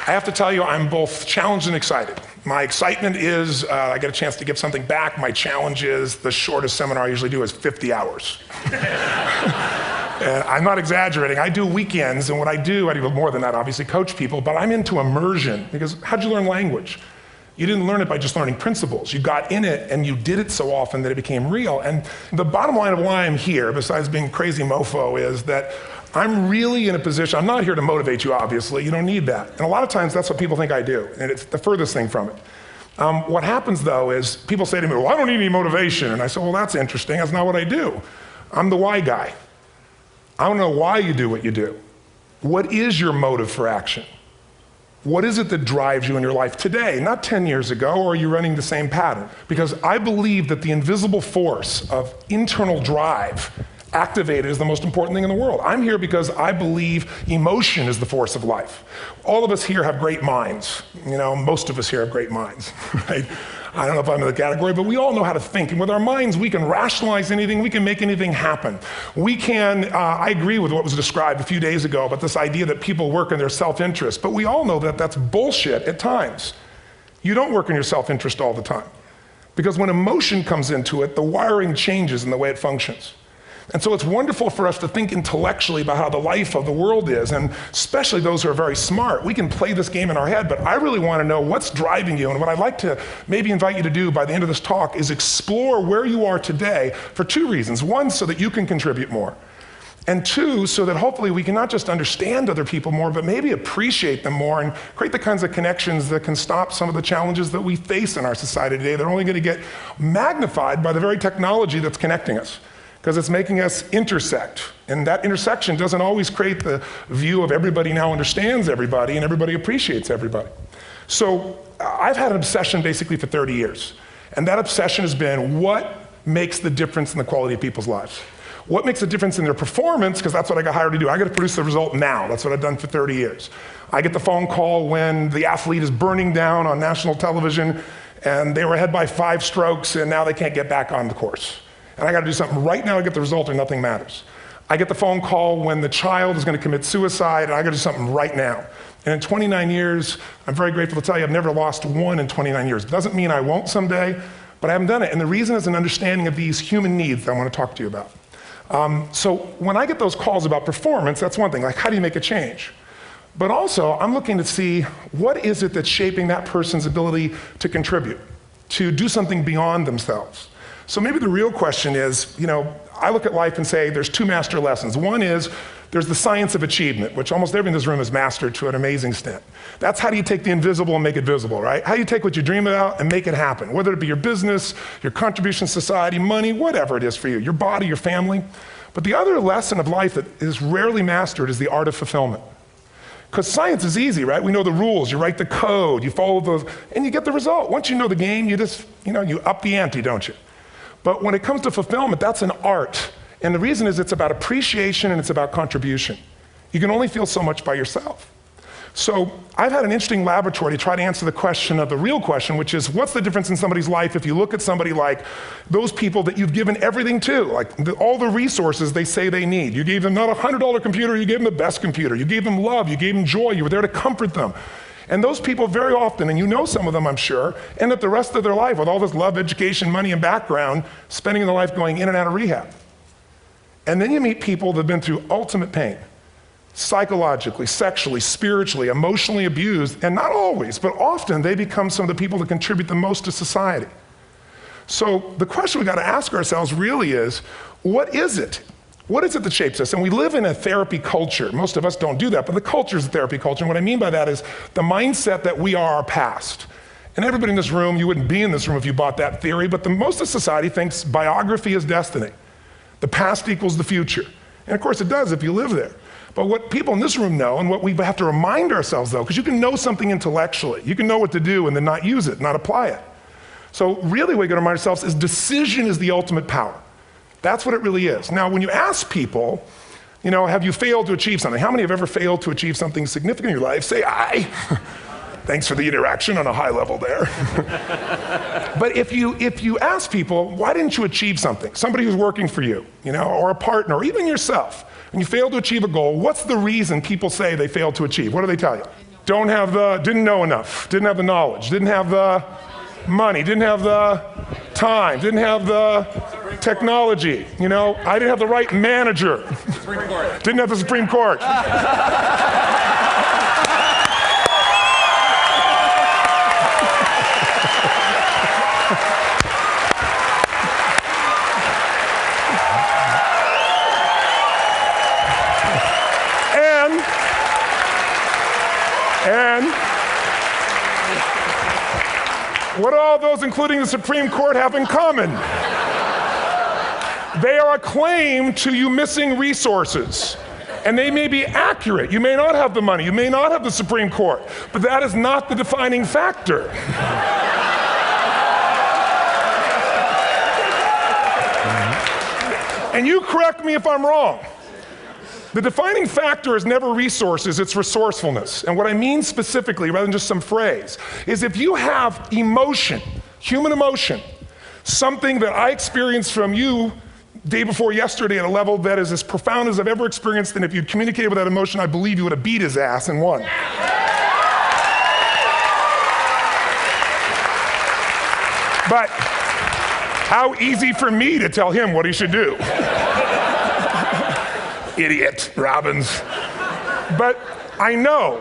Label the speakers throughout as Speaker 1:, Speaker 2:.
Speaker 1: I have to tell you, I'm both challenged and excited. My excitement is I get a chance to give something back. My challenge is the shortest seminar I usually do is 50 hours. And I'm not exaggerating. I do weekends, and what I do more than that, obviously, coach people, but I'm into immersion, because how'd you learn language? You didn't learn it by just learning principles. You got in it, and you did it so often that it became real. And the bottom line of why I'm here, besides being crazy mofo, is that I'm really in a position, I'm not here to motivate you, obviously. You don't need that. And a lot of times, that's what people think I do, and it's the furthest thing from it. What happens, though, is people say to me, well, I don't need any motivation. And I say, well, that's interesting. That's not what I do. I'm the why guy. I don't know why you do what you do. What is your motive for action? What is it that drives you in your life today, not 10 years ago, or are you running the same pattern? Because I believe that the invisible force of internal drive activated is the most important thing in the world. I'm here because I believe emotion is the force of life. All of us here have great minds. You know, most of us here have great minds, right? I don't know if I'm in the category, but we all know how to think. And with our minds, we can rationalize anything. We can make anything happen. We can, I agree with what was described a few days ago about this idea that people work in their self-interest. But we all know that that's bullshit at times. You don't work in your self-interest all the time. Because when emotion comes into it, the wiring changes in the way it functions. And so it's wonderful for us to think intellectually about how the life of the world is, and especially those who are very smart. We can play this game in our head, but I really want to know what's driving you. And what I'd like to maybe invite you to do by the end of this talk is explore where you are today for two reasons. One, so that you can contribute more. And two, so that hopefully we can not just understand other people more, but maybe appreciate them more and create the kinds of connections that can stop some of the challenges that we face in our society today. They're only going to get magnified by the very technology that's connecting us, because it's making us intersect. And that intersection doesn't always create the view of everybody now understands everybody and everybody appreciates everybody. So I've had an obsession basically for 30 years. And that obsession has been what makes the difference in the quality of people's lives? What makes a difference in their performance? Because that's what I got hired to do. I got to produce the result now. That's what I've done for 30 years. I get the phone call when the athlete is burning down on national television and they were ahead by 5 strokes and now they can't get back on the course. And I got to do something right now to get the result or nothing matters. I get the phone call when the child is going to commit suicide, and I got to do something right now. And in 29 years, I'm very grateful to tell you I've never lost one in 29 years. It doesn't mean I won't someday, but I haven't done it. And the reason is an understanding of these human needs that I want to talk to you about. So when I get those calls about performance, that's one thing, like how do you make a change? But also, I'm looking to see what is it that's shaping that person's ability to contribute, to do something beyond themselves. So maybe the real question is, you know, I look at life and say there's 2 master lessons. One is there's the science of achievement, which almost everyone in this room has mastered to an amazing extent. That's how do you take the invisible and make it visible, right? How do you take what you dream about and make it happen, whether it be your business, your contribution to society, money, whatever it is for you, your body, your family. But the other lesson of life that is rarely mastered is the art of fulfillment. Because science is easy, right? We know the rules, you write the code, you follow those, and you get the result. Once you know the game, you just, you up the ante, don't you? But when it comes to fulfillment, that's an art. And the reason is it's about appreciation and it's about contribution. You can only feel so much by yourself. So I've had an interesting laboratory to try to answer the question of the real question, which is what's the difference in somebody's life if you look at somebody like those people that you've given everything to, like all the resources they say they need. You gave them not a $100 computer, you gave them the best computer. You gave them love, you gave them joy, you were there to comfort them. And those people very often, and you know some of them I'm sure, end up the rest of their life with all this love, education, money, and background, spending their life going in and out of rehab. And then you meet people that have been through ultimate pain, psychologically, sexually, spiritually, emotionally abused, and not always, but often they become some of the people that contribute the most to society. So the question we got to ask ourselves really is, what is it? What is it that shapes us? And we live in a therapy culture. Most of us don't do that, but the culture is a therapy culture. And what I mean by that is the mindset that we are our past. And everybody in this room, you wouldn't be in this room if you bought that theory, but most of society thinks biography is destiny. The past equals the future. And of course it does if you live there. But what people in this room know, and what we have to remind ourselves though, because you can know something intellectually, you can know what to do and then not use it, not apply it. So really what we got to remind ourselves is decision is the ultimate power. That's what it really is. Now, when you ask people, have you failed to achieve something? How many have ever failed to achieve something significant in your life? Say, I. Thanks for the interaction on a high level there. But if you ask people, why didn't you achieve something? Somebody who's working for you, or a partner, or even yourself, and you failed to achieve a goal, what's the reason people say they failed to achieve? What do they tell you? didn't know enough, didn't have the knowledge, didn't have the money, didn't have the time, didn't have the technology, you know, I didn't have the right manager, didn't have the Supreme Court. And what do all those, including the Supreme Court, have in common? They are a claim to you missing resources. And they may be accurate. You may not have the money. You may not have the Supreme Court. But that is not the defining factor. And you correct me if I'm wrong. The defining factor is never resources, it's resourcefulness. And what I mean specifically, rather than just some phrase, is if you have emotion, human emotion, something that I experienced from you day before yesterday at a level that is as profound as I've ever experienced, and if you'd communicated with that emotion, I believe you would have beat his ass and won. But how easy for me to tell him what he should do. Idiot, Robbins. But I know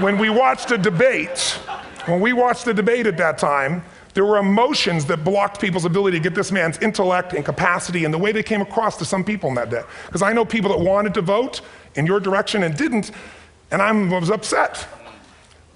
Speaker 1: when we watched a debate, at that time, there were emotions that blocked people's ability to get this man's intellect and capacity and the way they came across to some people in that day. Because I know people that wanted to vote in your direction and didn't, and I was upset.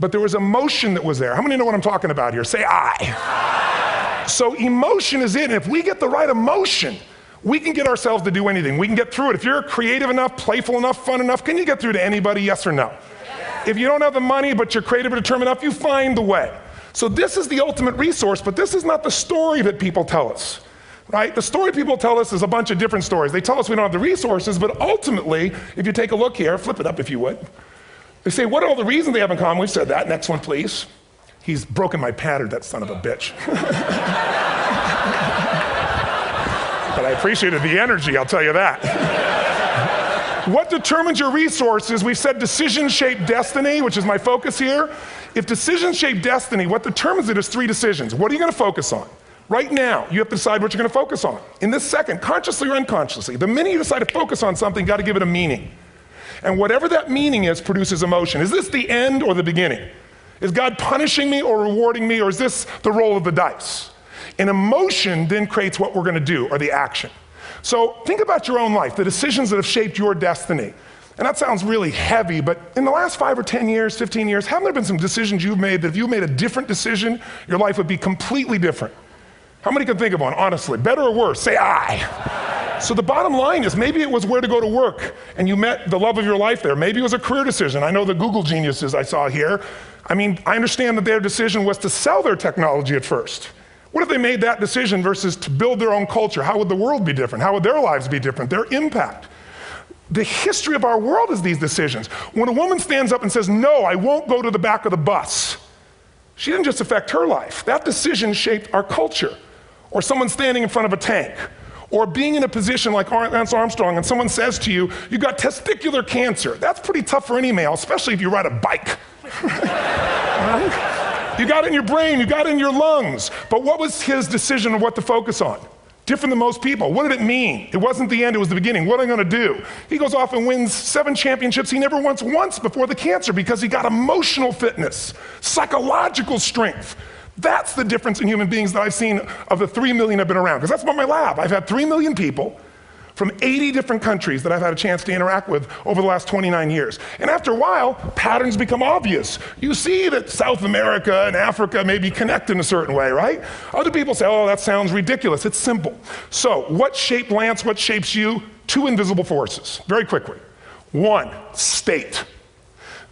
Speaker 1: But there was emotion that was there. How many know what I'm talking about here? Say I. So emotion is it, and if we get the right emotion, we can get ourselves to do anything. We can get through it. If you're creative enough, playful enough, fun enough, can you get through to anybody, yes or no? Yes. If you don't have the money, but you're creative or determined enough, you find the way. So this is the ultimate resource, but this is not the story that people tell us, right? The story people tell us is a bunch of different stories. They tell us we don't have the resources, but ultimately, if you take a look here, flip it up if you would. They say, what are all the reasons they have in common? We've said that. Next one, please. He's broken my pattern, that son of a bitch. But I appreciated the energy, I'll tell you that. What determines your resources? We've said decisions shape destiny, which is my focus here. If decisions shape destiny, what determines it is 3 decisions. What are you going to focus on? Right now, you have to decide what you're going to focus on. In this second, consciously or unconsciously, the minute you decide to focus on something, you've got to give it a meaning. And whatever that meaning is produces emotion. Is this the end or the beginning? Is God punishing me or rewarding me, or is this the roll of the dice? And emotion then creates what we're going to do, or the action. So think about your own life, the decisions that have shaped your destiny. And that sounds really heavy, but in the last 5 or 10 years, 15 years, haven't there been some decisions you've made that if you made a different decision, your life would be completely different? How many can think of one, honestly? Better or worse? Say I. So the bottom line is maybe it was where to go to work and you met the love of your life there. Maybe it was a career decision. I know the Google geniuses I saw here. I mean, I understand that their decision was to sell their technology at first. What if they made that decision versus to build their own culture? How would the world be different? How would their lives be different? Their impact. The history of our world is these decisions. When a woman stands up and says, no, I won't go to the back of the bus, she didn't just affect her life. That decision shaped our culture. Or someone standing in front of a tank. Or being in a position like Lance Armstrong and someone says to you, you got testicular cancer. That's pretty tough for any male, especially if you ride a bike. Right? You got it in your brain, you got it in your lungs. But what was his decision of what to focus on? Different than most people. What did it mean? It wasn't the end, it was the beginning. What am I going to do? He goes off and wins 7 championships he never won once before the cancer because he got emotional fitness, psychological strength. That's the difference in human beings that I've seen of the 3 million I've been around. Because that's what my lab. I've had 3 million people from 80 different countries that I've had a chance to interact with over the last 29 years. And after a while, patterns become obvious. You see that South America and Africa may be connected in a certain way, right? Other people say, oh, that sounds ridiculous. It's simple. So what shaped Lance, what shapes you? 2 invisible forces, very quickly. 1, state.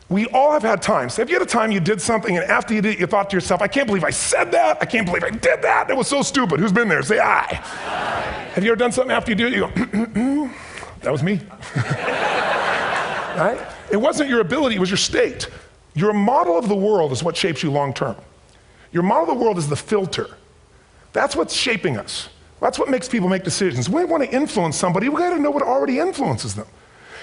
Speaker 1: We all have had times. Have you had a time you did something and after you did it, you thought to yourself, I can't believe I said that. I can't believe I did that. That was so stupid. Who's been there? Say I. Have you ever done something after you do it, you go, that was me. Right? It wasn't your ability, it was your state. Your model of the world is what shapes you long term. Your model of the world is the filter. That's what's shaping us. That's what makes people make decisions. When we want to influence somebody, we got to know what already influences them.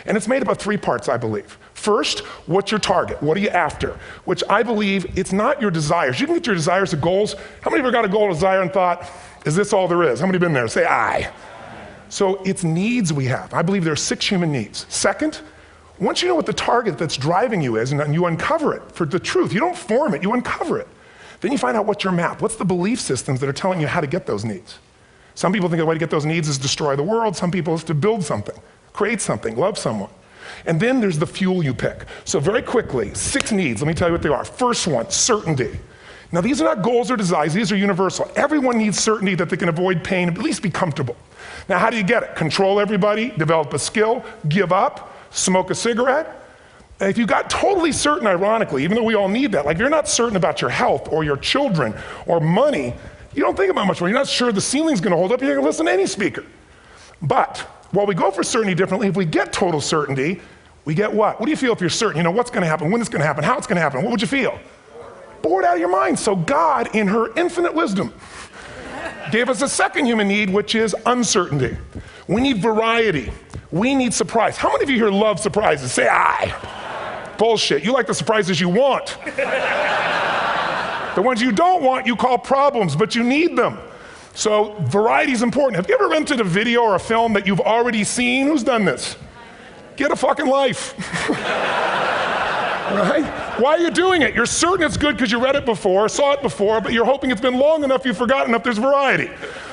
Speaker 1: And it's made up of 3 parts, I believe. First, what's your target? What are you after? Which I believe it's not your desires. You can get your desires to goals. How many of you got a goal, desire, and thought, is this all there is? How many been there? Say aye. So it's needs we have. I believe there are 6 human needs. Second, once you know what the target that's driving you is, and you uncover it for the truth, you don't form it, you uncover it. Then you find out what's your map. What's the belief systems that are telling you how to get those needs? Some people think the way to get those needs is destroy the world. Some people is to build something, create something, love someone. And then there's the fuel you pick. So very quickly, 6 needs, let me tell you what they are. First one, certainty. Now these are not goals or desires, these are universal. Everyone needs certainty that they can avoid pain, at least be comfortable. Now how do you get it? Control everybody, develop a skill, give up, smoke a cigarette. And if you got totally certain, ironically, even though we all need that, like if you're not certain about your health or your children or money, you don't think about much more. You're not sure the ceiling's gonna hold up, you're gonna listen to any speaker. But while we go for certainty differently, if we get total certainty, we get what? What do you feel if you're certain? You know what's gonna happen, when it's gonna happen, how it's gonna happen, what would you feel? Bored out of your mind. So God, in her infinite wisdom, gave us a second human need, which is uncertainty. We need variety. We need surprise. How many of you here love surprises? Say aye. Bullshit. You like the surprises you want. The ones you don't want, you call problems, but you need them. So variety is important. Have you ever rented a video or a film that you've already seen? Who's done this? Get a fucking life. Right? Why are you doing it? You're certain it's good because you read it before, saw it before, but you're hoping it's been long enough you've forgotten enough there's variety.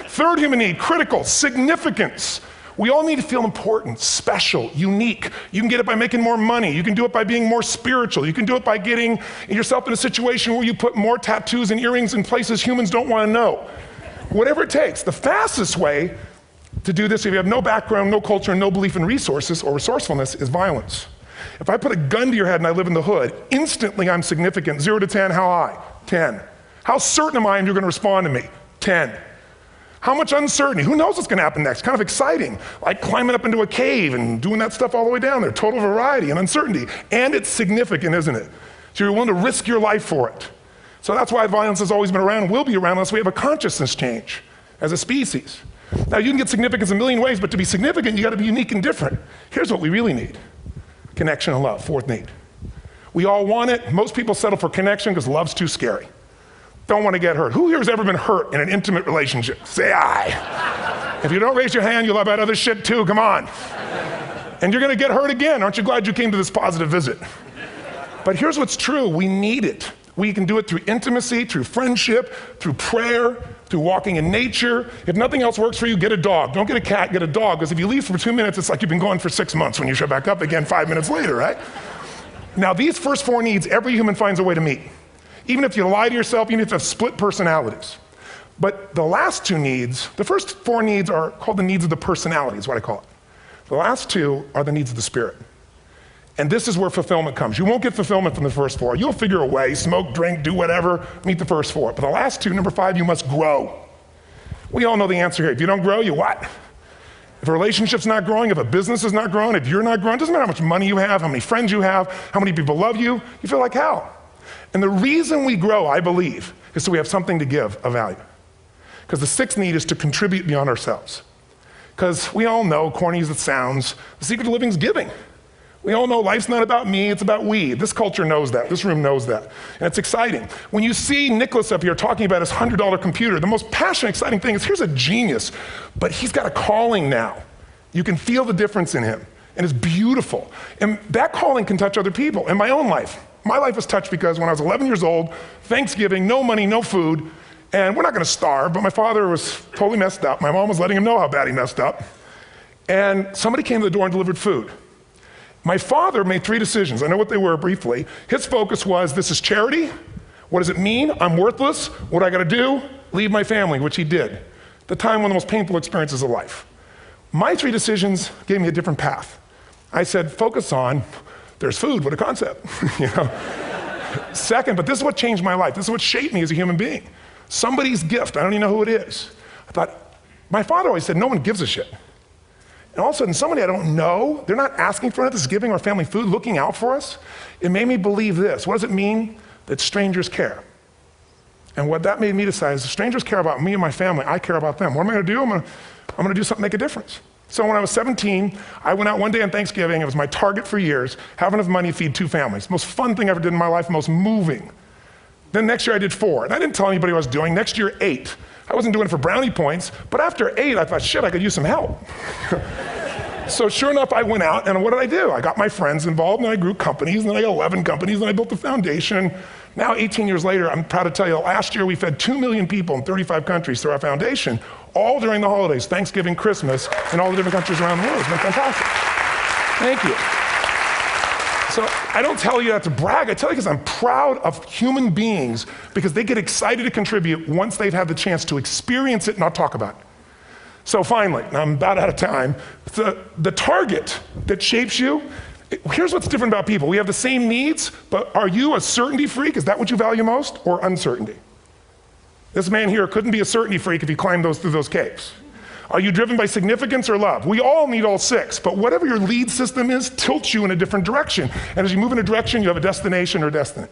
Speaker 1: Third human need, critical, significance. We all need to feel important, special, unique. You can get it by making more money. You can do it by being more spiritual. You can do it by getting yourself in a situation where you put more tattoos and earrings in places humans don't want to know. Whatever it takes. The fastest way to do this, if you have no background, no culture, no belief in resources or resourcefulness, is violence. If I put a gun to your head and I live in the hood, instantly I'm significant. 0 to 10, how high? 10. How certain am I you're gonna respond to me? 10. How much uncertainty? Who knows what's gonna happen next? Kind of exciting, like climbing up into a cave and doing that stuff all the way down there. Total variety and uncertainty. And it's significant, isn't it? So you're willing to risk your life for it. So that's why violence has always been around and will be around unless we have a consciousness change as a species. Now you can get significance a million ways, but to be significant, you gotta be unique and different. Here's what we really need. Connection and love, 4th need. We all want it. Most people settle for connection because love's too scary. Don't want to get hurt. Who here has ever been hurt in an intimate relationship? Say aye. If you don't raise your hand, you'll have had other shit too, come on. And you're gonna get hurt again. Aren't you glad you came to this positive visit? But here's what's true, we need it. We can do it through intimacy, through friendship, through prayer, through walking in nature. If nothing else works for you, get a dog. Don't get a cat, get a dog, because if you leave for 2 minutes, it's like you've been gone for 6 months when you show back up again 5 minutes later, right? Now these first 4 needs, every human finds a way to meet. Even if you lie to yourself, even if you have split personalities. But the last 2 needs, the first 4 needs are called the needs of the personality, is what I call it. The last 2 are the needs of the spirit. And this is where fulfillment comes. You won't get fulfillment from the first 4. You'll figure a way, smoke, drink, do whatever, meet the first 4. But the last 2, number 5, you must grow. We all know the answer here. If you don't grow, you what? If a relationship's not growing, if a business is not growing, if you're not growing, it doesn't matter how much money you have, how many friends you have, how many people love you, you feel like hell. And the reason we grow, I believe, is so we have something to give of value. Because the 6th need is to contribute beyond ourselves. Because we all know, corny as it sounds, the secret of living is giving. We all know life's not about me, it's about we. This culture knows that, this room knows that. And it's exciting. When you see Nicholas up here talking about his $100 computer, the most passionate, exciting thing is here's a genius, but he's got a calling now. You can feel the difference in him, and it's beautiful. And that calling can touch other people. In my own life, my life was touched because when I was 11 years old, Thanksgiving, no money, no food, and we're not gonna starve, but my father was totally messed up. My mom was letting him know how bad he messed up. And somebody came to the door and delivered food. My father made 3 decisions. I know what they were briefly. His focus was, this is charity. What does it mean? I'm worthless. What do I gotta do? Leave my family, which he did. At the time, one of the most painful experiences of life. My 3 decisions gave me a different path. I said, focus on, there's food, what a concept. You know? Second, but this is what changed my life. This is what shaped me as a human being. Somebody's gift, I don't even know who it is. I thought, my father always said, no one gives a shit. And all of a sudden, somebody I don't know, they're not asking for it, this is giving our family food, looking out for us. It made me believe this. What does it mean? That strangers care. And what that made me decide is if strangers care about me and my family, I care about them. What am I gonna do? I'm gonna do something to make a difference. So when I was 17, I went out one day on Thanksgiving. It was my target for years, have enough money to feed 2 families. Most fun thing I ever did in my life, most moving. Then next year I did 4, and I didn't tell anybody what I was doing. Next year, 8. I wasn't doing it for brownie points, but after 8, I thought, shit, I could use some help. So sure enough, I went out, and what did I do? I got my friends involved, and I grew companies, and then I got 11 companies, and I built a foundation. Now, 18 years later, I'm proud to tell you, last year we fed 2 million people in 35 countries through our foundation, all during the holidays, Thanksgiving, Christmas, in all the different countries around the world. It's been fantastic. Thank you. So I don't tell you that to brag, I tell you because I'm proud of human beings because they get excited to contribute once they've had the chance to experience it, not talk about it. So finally, and I'm about out of time, the target that shapes you, here's what's different about people. We have the same needs, but are you a certainty freak? Is that what you value most, or uncertainty? This man here couldn't be a certainty freak if he climbed through those caves. Are you driven by significance or love? We all need all 6, but whatever your lead system is tilts you in a different direction. And as you move in a direction, you have a destination or destiny.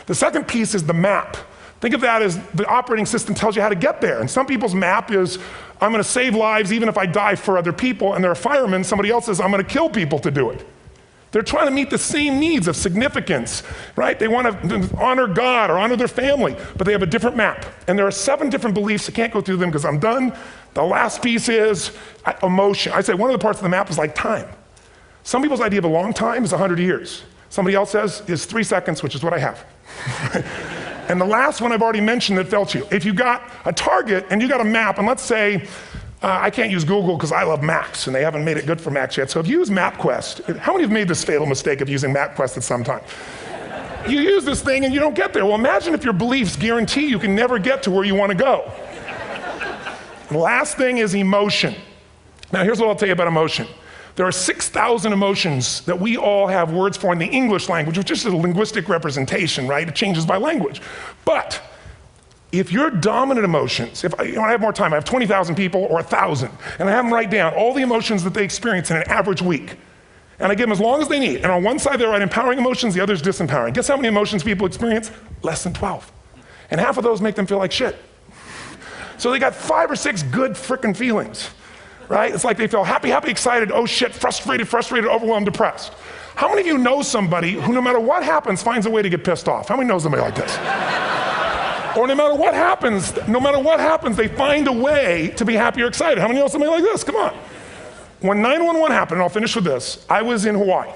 Speaker 1: The second piece is the map. Think of that as the operating system tells you how to get there. And some people's map is, I'm gonna save lives even if I die for other people, and they're a fireman. Somebody else says, I'm gonna kill people to do it. They're trying to meet the same needs of significance, right? They want to honor God or honor their family, but they have a different map. And there are 7 different beliefs. I can't go through them because I'm done. The last piece is emotion. I say one of the parts of the map is like time. Some people's idea of a long time is 100 years. Somebody else says is 3 seconds, which is what I have. And the last one I've already mentioned that felt you. If you got a target and you got a map, and let's say, I can't use Google because I love maps, and they haven't made it good for Macs yet. So if you use MapQuest, how many have made this fatal mistake of using MapQuest at some time? You use this thing and you don't get there. Well, imagine if your beliefs guarantee you can never get to where you want to go. The last thing is emotion. Now here's what I'll tell you about emotion. There are 6,000 emotions that we all have words for in the English language, which is a linguistic representation, right? It changes by language. But if your dominant emotions, if I have more time, I have 20,000 people or 1,000, and I have them write down all the emotions that they experience in an average week. And I give them as long as they need. And on one side, they write empowering emotions, the other is disempowering. Guess how many emotions people experience? Less than 12. And half of those make them feel like shit. So they got 5 or 6 good frickin' feelings, right? It's like they feel happy, happy, excited, oh shit, frustrated, overwhelmed, depressed. How many of you know somebody who no matter what happens finds a way to get pissed off? How many know somebody like this? Or no matter what happens, they find a way to be happy or excited. How many know somebody like this? Come on. When 9/11 happened, and I'll finish with this, I was in Hawaii.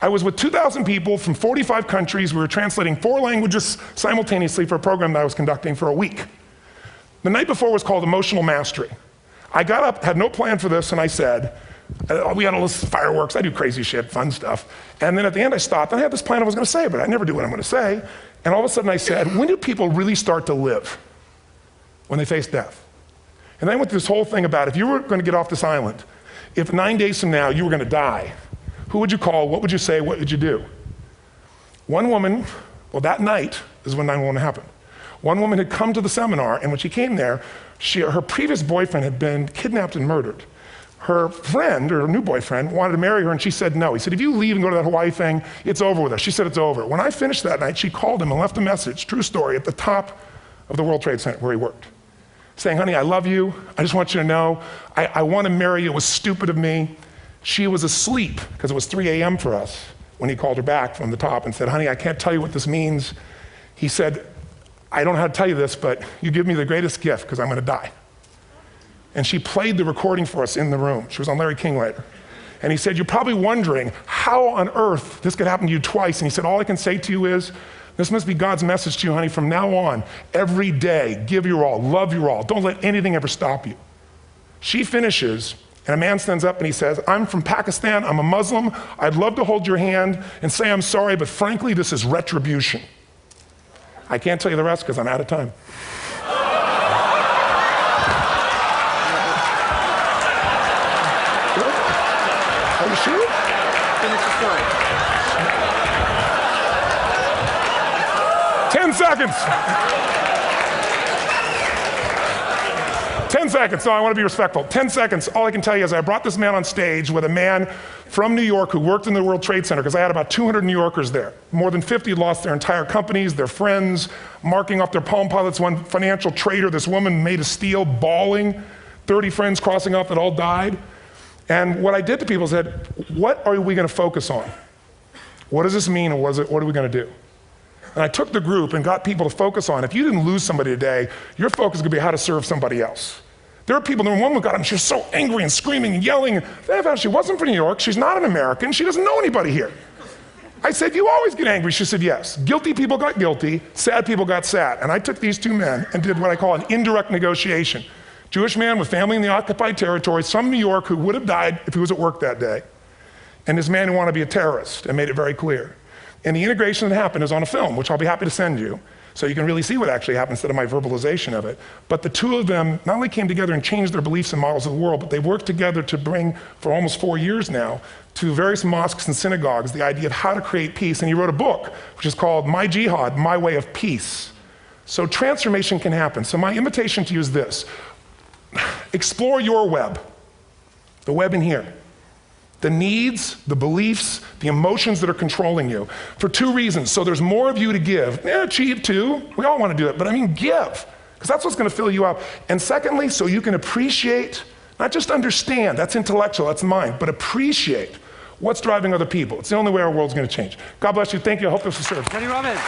Speaker 1: I was with 2,000 people from 45 countries. We were translating 4 languages simultaneously for a program that I was conducting for a week. The night before was called Emotional Mastery. I got up, had no plan for this, and I said, we had all this fireworks, I do crazy shit, fun stuff. And then at the end I stopped, and I had this plan I was gonna say, but I never do what I'm gonna say. And all of a sudden I said, when do people really start to live? When they face death. And then I went through this whole thing about if you were gonna get off this island, if 9 days from now you were gonna die, who would you call, what would you say, what would you do? One woman, well that night is when 9/11 happened. One woman had come to the seminar, and when she came there, her previous boyfriend had been kidnapped and murdered. Her friend, or her new boyfriend, wanted to marry her, and she said no. He said, if you leave and go to that Hawaii thing, it's over with us. She said it's over. When I finished that night, she called him and left a message, true story, at the top of the World Trade Center where he worked, saying, honey, I love you. I just want you to know, I want to marry you. It was stupid of me. She was asleep, because it was 3 a.m. for us, when he called her back from the top and said, honey, I can't tell you what this means. He said, I don't know how to tell you this, but you give me the greatest gift, because I'm going to die. And she played the recording for us in the room. She was on Larry King later. And he said, you're probably wondering how on earth this could happen to you twice. And he said, all I can say to you is, this must be God's message to you, honey. From now on, every day, give your all, love your all. Don't let anything ever stop you. She finishes, and a man stands up and he says, I'm from Pakistan, I'm a Muslim. I'd love to hold your hand and say I'm sorry, but frankly, this is retribution. I can't tell you the rest because I'm out of time. Are you sure? Finish the story. 10 seconds. 10 seconds. No, I want to be respectful. 10 seconds. All I can tell you is I brought this man on stage with a man from New York who worked in the World Trade Center, because I had about 200 New Yorkers there. More than 50 lost their entire companies, their friends, marking off their Palm Pilots. One financial trader, this woman made of steel, bawling. 30 friends crossing off that all died. And what I did to people said, what are we going to focus on? What does this mean, and what are we going to do? And I took the group and got people to focus on, if you didn't lose somebody today, your focus is going to be how to serve somebody else. There are people, the woman got up, she was so angry and screaming and yelling. And she wasn't from New York, she's not an American, she doesn't know anybody here. I said, you always get angry. She said, yes. Guilty people got guilty, sad people got sad. And I took these two men and did what I call an indirect negotiation. Jewish man with family in the occupied territory, some New York who would have died if he was at work that day, and this man who wanted to be a terrorist, and made it very clear. And the integration that happened is on a film, which I'll be happy to send you, so you can really see what actually happened instead of my verbalization of it. But the two of them not only came together and changed their beliefs and models of the world, but they worked together to bring, for almost 4 years now, to various mosques and synagogues, the idea of how to create peace. And he wrote a book, which is called My Jihad, My Way of Peace. So transformation can happen. So my invitation to you is this. Explore your web, the web in here. The needs, the beliefs, the emotions that are controlling you, for two reasons. So there's more of you to give. Achieve too, we all want to do it, but I mean give, because that's what's going to fill you up. And secondly, so you can appreciate, not just understand, that's intellectual, that's mind, but appreciate what's driving other people. It's the only way our world's going to change. God bless you, thank you, I hope this will serve.
Speaker 2: Robbins.